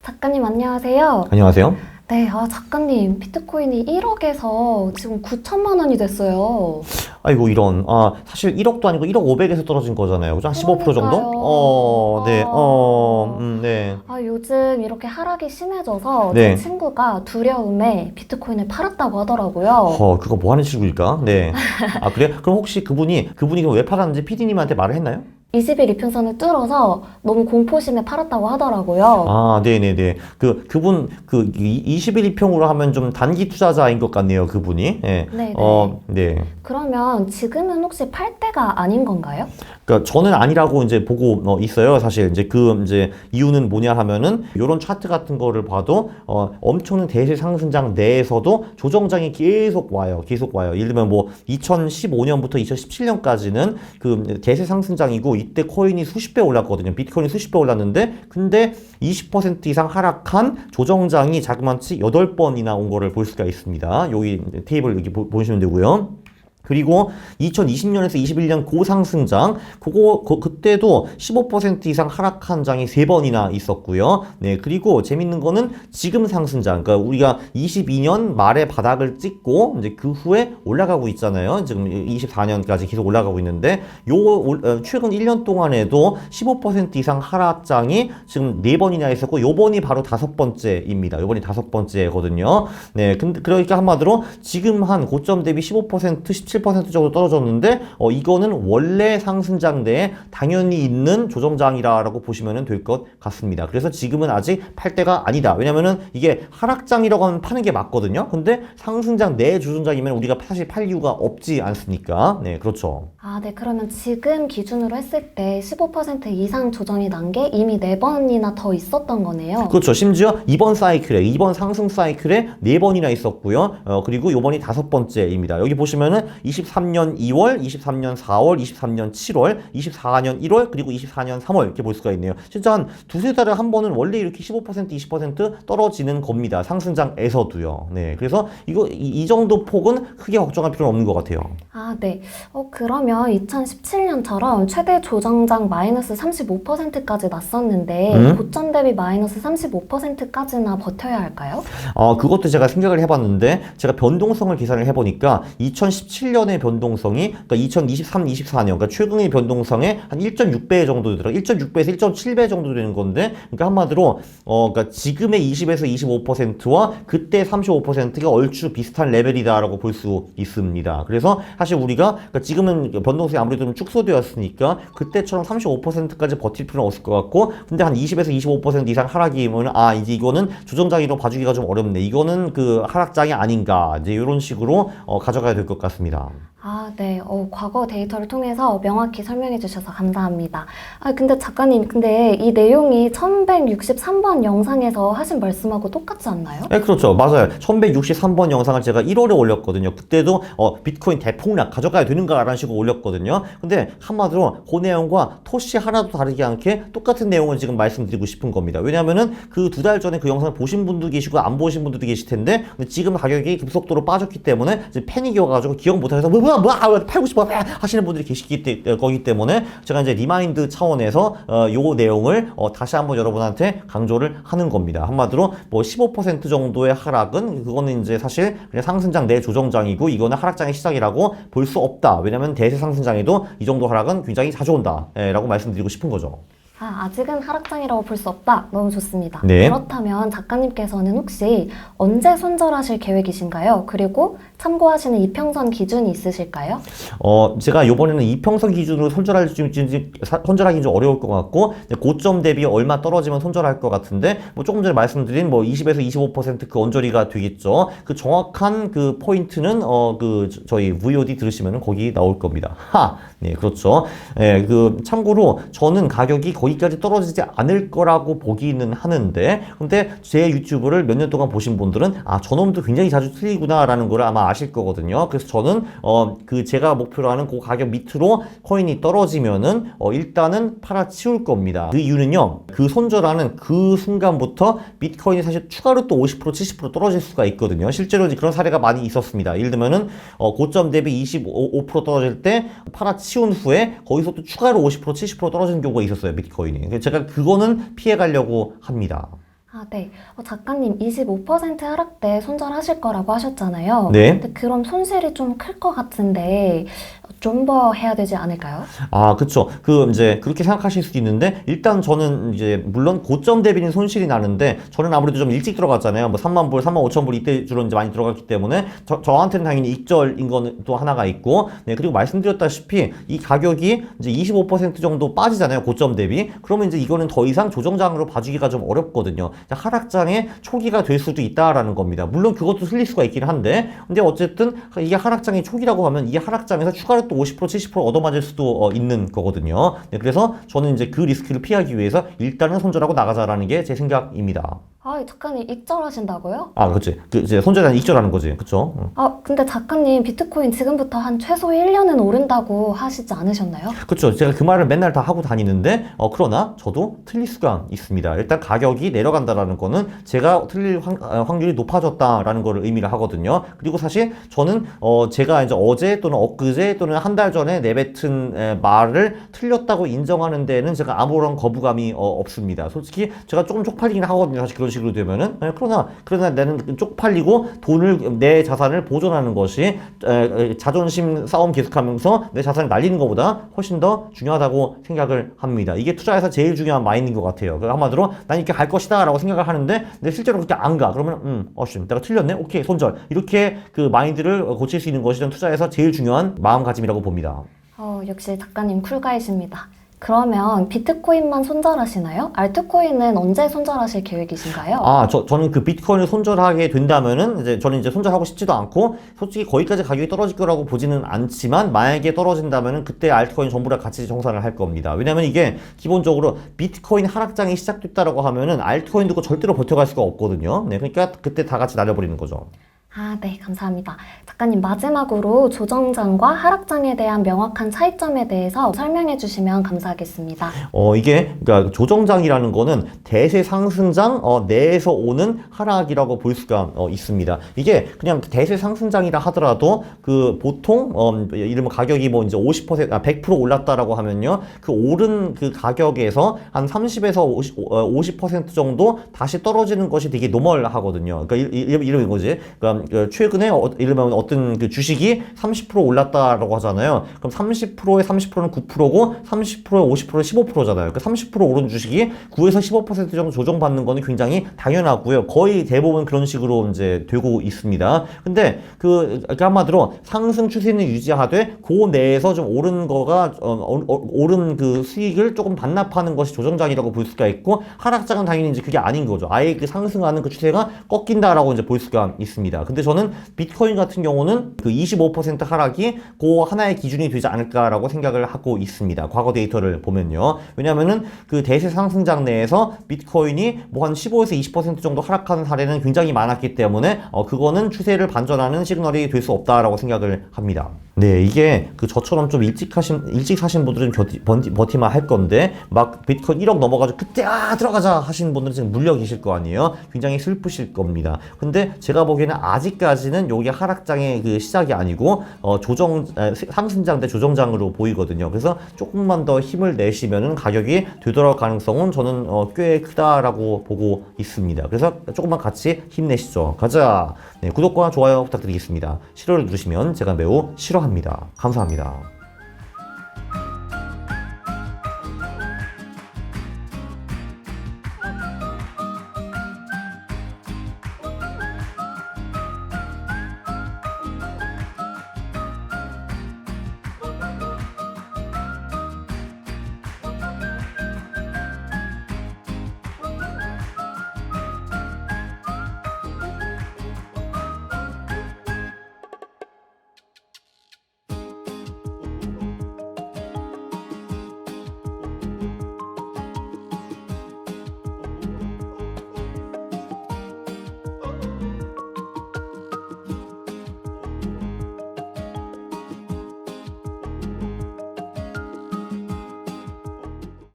작가님 안녕하세요. 안녕하세요. 네, 작가님 비트코인이 1억에서 지금 9천만 원이 됐어요. 아이고, 이런. 사실 1억도 아니고 1억 500에서 떨어진 거잖아요. 그죠? 한 15% 정도? 네, 네. 요즘 이렇게 하락이 심해져서 네. 제 친구가 두려움에 비트코인을 팔았다고 하더라고요. 그거 뭐 하는 친구일까? 네. 그래? 그럼 혹시 그분이 그럼 왜 팔았는지 PD님한테 말을 했나요? 20일 이평선을 뚫어서 너무 공포심에 팔았다고 하더라고요. 네네네. 그분, 21일평으로 하면 좀 단기 투자자인 것 같네요, 그분이. 네. 네네. 네. 그러면 지금은 혹시 팔 때가 아닌 건가요? 그러니까 저는 아니라고 이제 보고 있어요. 사실 이제 이유는 뭐냐 하면은 요런 차트 같은 거를 봐도 엄청난 대세 상승장 내에서도 조정장이 계속 와요. 예를 들면 뭐 2015년부터 2017년까지는 그 대세 상승장이고 이때 코인이 수십 배 올랐거든요. 비트코인이 수십 배 올랐는데 근데 20% 이상 하락한 조정장이 자그마치 8번이나 온 거를 볼 수가 있습니다. 여기 테이블 여기 보시면 되고요. 그리고 2020년에서 21년 고상승장, 그때도 15% 이상 하락한 장이 3번이나 있었고요. 네, 그리고 재밌는 거는 지금 상승장, 그러니까 우리가 22년 말에 바닥을 찍고, 이제 그 후에 올라가고 있잖아요. 지금 24년까지 계속 올라가고 있는데, 최근 1년 동안에도 15% 이상 하락장이 지금 4번이나 있었고, 요번이 바로 5번째입니다. 요번이 5번째거든요. 네, 그러니까 한마디로 지금 한 고점 대비 15%, 17% 정도 떨어졌는데 이거는 원래 상승장 내에 당연히 있는 조정장이라고 보시면 될 것 같습니다. 그래서 지금은 아직 팔 때가 아니다. 왜냐면은 이게 하락장이라고 하면 파는 게 맞거든요. 근데 상승장 내 조정장이면 우리가 사실 팔 이유가 없지 않습니까? 네, 그렇죠. 네. 그러면 지금 기준으로 했을 때 15% 이상 조정이 난 게 이미 4번이나 더 있었던 거네요. 그렇죠. 심지어 이번 상승 사이클에 4번이나 있었고요. 그리고 요번이 5번째입니다. 여기 보시면은 23년 2월, 23년 4월, 23년 7월, 24년 1월, 그리고 24년 3월 이렇게 볼 수가 있네요. 진짜 한 두세 달에 한 번은 원래 이렇게 15%, 20% 떨어지는 겁니다. 상승장에서도요. 네. 그래서 이 정도 폭은 크게 걱정할 필요는 없는 것 같아요. 네. 그러면 2017년처럼 최대 조정장 마이너스 35%까지 났었는데 고점 대비 마이너스 35%까지나 버텨야 할까요? 그것도 제가 생각을 해봤는데 제가 변동성을 계산을 해보니까 2017년의 변동성이 그러니까 2023, 24년 그러니까 최근의 변동성의 한 1.6배 정도 되더라고요. 1.6배에서 1.7배 정도 되는 건데 그러니까 한마디로 그러니까 지금의 20에서 25%와 그때 35%가 얼추 비슷한 레벨이다라고 볼 수 있습니다. 그래서 사실 우리가 그러니까 지금은 변동성이 아무래도 좀 축소되었으니까 그때처럼 35%까지 버틸 필요는 없을 것 같고 근데 한 20에서 25% 이상 하락이면 이제 이거는 조정장이로 봐주기가 좀 어렵네. 이거는 그 하락장이 아닌가 이제 이런 식으로 가져가야 될 것 같습니다. 네. 과거 데이터를 통해서 명확히 설명해 주셔서 감사합니다. 근데 작가님, 이 내용이 1163번 영상에서 하신 말씀하고 똑같지 않나요? 네, 그렇죠. 맞아요. 1163번 영상을 제가 1월에 올렸거든요. 그때도 비트코인 대폭락 가져가야 되는가라는 식으로 올렸거든요. 근데 한마디로 그 내용과 토시 하나도 다르지 않게 똑같은 내용을 지금 말씀드리고 싶은 겁니다. 왜냐하면은 그 2달 전에 그 영상을 보신 분도 계시고 안 보신 분들도 계실 텐데 근데 지금 가격이 급속도로 빠졌기 때문에 이제 패닉이 와가지고 기억 못해서 팔고 싶어 하시는 분들이 거기 때문에 제가 이제 리마인드 차원에서 요 내용을 다시 한번 여러분한테 강조를 하는 겁니다. 한마디로 뭐 15% 정도의 하락은 그거는 이제 사실 그냥 상승장 내 조정장이고 이거는 하락장의 시작이라고 볼 수 없다. 왜냐면 대세 상승장에도 이 정도 하락은 굉장히 자주 온다. 라고 말씀드리고 싶은 거죠. 아직은 하락장이라고 볼 수 없다. 너무 좋습니다. 네. 그렇다면 작가님께서는 혹시 언제 손절하실 계획이신가요? 그리고 참고하시는 이평선 기준이 있으실까요? 제가 이번에는 이평선 기준으로 손절하기 좀 어려울 것 같고 고점 대비 얼마 떨어지면 손절할 것 같은데 뭐 조금 전에 말씀드린 뭐 20에서 25% 언저리가 되겠죠. 그 정확한 그 포인트는 저희 VOD 들으시면 거기 나올 겁니다. 네, 그렇죠. 네, 참고로 저는 가격이 거기까지 떨어지지 않을 거라고 보기는 하는데 근데 제 유튜브를 몇 년 동안 보신 분들은 저놈도 굉장히 자주 틀리구나라는 걸 아마 아실 거거든요. 그래서 저는 제가 목표로 하는 그 가격 밑으로 코인이 떨어지면은 일단은 팔아치울 겁니다. 그 이유는요. 그 손절하는 그 순간부터 비트코인이 사실 추가로 또 50% 70% 떨어질 수가 있거든요. 실제로 그런 사례가 많이 있었습니다. 예를 들면은 고점 대비 25% 떨어질 때 팔아치운 후에 거기서 또 추가로 50% 70% 떨어지는 경우가 있었어요. 비트코인이. 제가 그거는 피해 가려고 합니다. 아, 네. 작가님 25% 하락대 손절하실 거라고 하셨잖아요. 네. 근데 그럼 손실이 좀 클 것 같은데 좀 더 해야 되지 않을까요? 아, 그쵸. 이제, 그렇게 생각하실 수도 있는데, 일단 저는 이제, 물론 고점 대비는 손실이 나는데, 저는 아무래도 좀 일찍 들어갔잖아요. 뭐 3만 불, 3만 5천 불 이때 주로 이제 많이 들어갔기 때문에, 저한테는 당연히 익절인 거는 또 하나가 있고, 네, 그리고 말씀드렸다시피, 이 가격이 이제 25% 정도 빠지잖아요. 고점 대비. 그러면 이제 이거는 더 이상 조정장으로 봐주기가 좀 어렵거든요. 하락장의 초기가 될 수도 있다라는 겁니다. 물론 그것도 틀릴 수가 있긴 한데, 근데 어쨌든, 이게 하락장의 초기라고 하면, 이 하락장에서 추가로 또 50%, 70% 얻어맞을 수도 있는 거거든요. 네, 그래서 저는 이제 그 리스크를 피하기 위해서 일단은 손절하고 나가자라는 게 제 생각입니다. 아, 작가님 익절하신다고요? 아, 그렇지. 이제 손절이 익절하는 거지. 그쵸? 근데 작가님 비트코인 지금부터 한 최소 1년은 오른다고 하시지 않으셨나요? 그렇죠. 제가 그 말을 맨날 다 하고 다니는데, 그러나 저도 틀릴 수가 있습니다. 일단 가격이 내려간다라는 거는 제가 틀릴 확률이 높아졌다라는 거를 의미를 하거든요. 그리고 사실 저는 제가 이제 어제 또는 엊그제 또는 한 달 전에 내뱉은 말을 틀렸다고 인정하는 데는 제가 아무런 거부감이 없습니다. 솔직히 제가 조금 쪽팔리긴 하거든요. 사실 그런 식으로 되면은. 그러나 나는 쪽팔리고 내 자산을 보존하는 것이 자존심 싸움 계속하면서 내 자산을 날리는 것보다 훨씬 더 중요하다고 생각을 합니다. 이게 투자에서 제일 중요한 마인드인 것 같아요. 한마디로 난 이렇게 갈 것이다 라고 생각을 하는데 근데 실제로 그렇게 안 가. 그러면 내가 틀렸네? 오케이, 손절. 이렇게 그 마인드를 고칠 수 있는 것이 전 투자에서 제일 중요한 마음가짐이라고 봅니다. 역시 작가님 쿨가이십니다. 그러면 비트코인만 손절하시나요? 알트코인은 언제 손절하실 계획이신가요? 저는 그 비트코인을 손절하게 된다면은 저는 이제 손절하고 싶지도 않고 솔직히 거기까지 가격이 떨어질 거라고 보지는 않지만 만약에 떨어진다면은 그때 알트코인 전부 다 같이 정산을 할 겁니다. 왜냐면 이게 기본적으로 비트코인 하락장이 시작됐다라고 하면은 알트코인도 절대로 버텨갈 수가 없거든요. 네, 그러니까 그때 다 같이 날려버리는 거죠. 네, 감사합니다. 작가님, 마지막으로 조정장과 하락장에 대한 명확한 차이점에 대해서 설명해 주시면 감사하겠습니다. 그러니까 조정장이라는 거는 대세 상승장 내에서 오는 하락이라고 볼 수가 있습니다. 이게 그냥 대세 상승장이라 하더라도 그 보통 이러면 가격이 뭐 이제 100% 올랐다라고 하면요. 그 오른 그 가격에서 한 30에서 50% 정도 다시 떨어지는 것이 되게 노멀하거든요. 그러니까 이런 거지. 그러니까 최근에 이러면 어떤 그 주식이 30% 올랐다라고 하잖아요. 그럼 30%의 30%는 9%고 30%의 50%는 15%잖아요. 그러니까 30% 오른 주식이 9에서 15% 정도 조정받는 거는 굉장히 당연하고요. 거의 대부분 그런 식으로 이제 되고 있습니다. 근데 그러니까 한마디로 상승 추세는 유지하되 그 내에서 좀 오른 거가 오른 그 수익을 조금 반납하는 것이 조정장이라고 볼 수가 있고 하락장은 당연히 이제 그게 아닌 거죠. 아예 그 상승하는 그 추세가 꺾인다라고 이제 볼 수가 있습니다. 근데 저는 비트코인 같은 경우는 그 25% 하락이 그 하나의 기준이 되지 않을까라고 생각을 하고 있습니다. 과거 데이터를 보면요. 왜냐면은 그 대세 상승장 내에서 비트코인이 뭐 한 15에서 20% 정도 하락하는 사례는 굉장히 많았기 때문에 그거는 추세를 반전하는 시그널이 될 수 없다라고 생각을 합니다. 네, 이게 저처럼 좀 일찍 사신 분들은 버티만 할 건데 막 비트코인 1억 넘어가지고 그때 들어가자 하시는 분들은 지금 물려 계실 거 아니에요. 굉장히 슬프실 겁니다. 근데 제가 보기에는 아직까지는 요게 하락장의 그 시작이 아니고 상승장 대 조정장으로 보이거든요. 그래서 조금만 더 힘을 내시면은 가격이 되돌아올 가능성은 저는 꽤 크다라고 보고 있습니다. 그래서 조금만 같이 힘내시죠. 가자. 네, 구독과 좋아요 부탁드리겠습니다. 싫어를 누르시면 제가 매우 싫어합니다. 감사합니다.